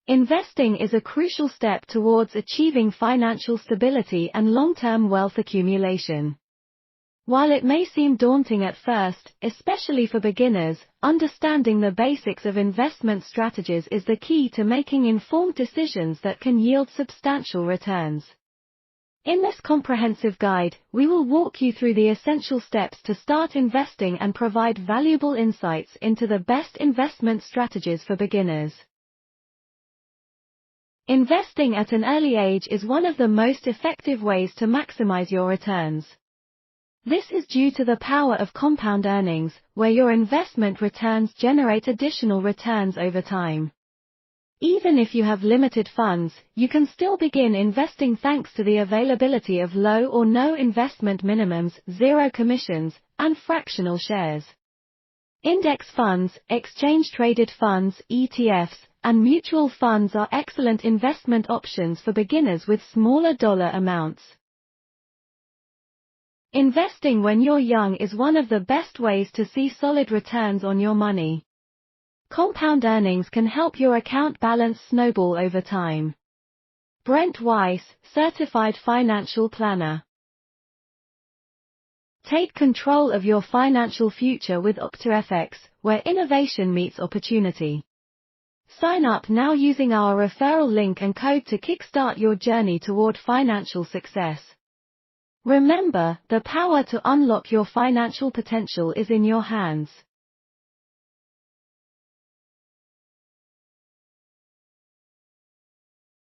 Investing is a crucial step towards achieving financial stability and long-term wealth accumulation. While it may seem daunting at first, especially for beginners, understanding the basics of investment strategies is the key to making informed decisions that can yield substantial returns. In this comprehensive guide, we will walk you through the essential steps to start investing and provide valuable insights into the best investment strategies for beginners. Investing at an early age is one of the most effective ways to maximize your returns. This is due to the power of compound earnings, where your investment returns generate additional returns over time. Even if you have limited funds, you can still begin investing thanks to the availability of low or no investment minimums, zero commissions, and fractional shares. Index funds, exchange-traded funds, ETFs, and mutual funds are excellent investment options for beginners with smaller dollar amounts. Investing when you're young is one of the best ways to see solid returns on your money. Compound earnings can help your account balance snowball over time. Brent Weiss, Certified Financial Planner. Take control of your financial future with OctaFX, where innovation meets opportunity. Sign up now using our referral link and code to kickstart your journey toward financial success. Remember, the power to unlock your financial potential is in your hands.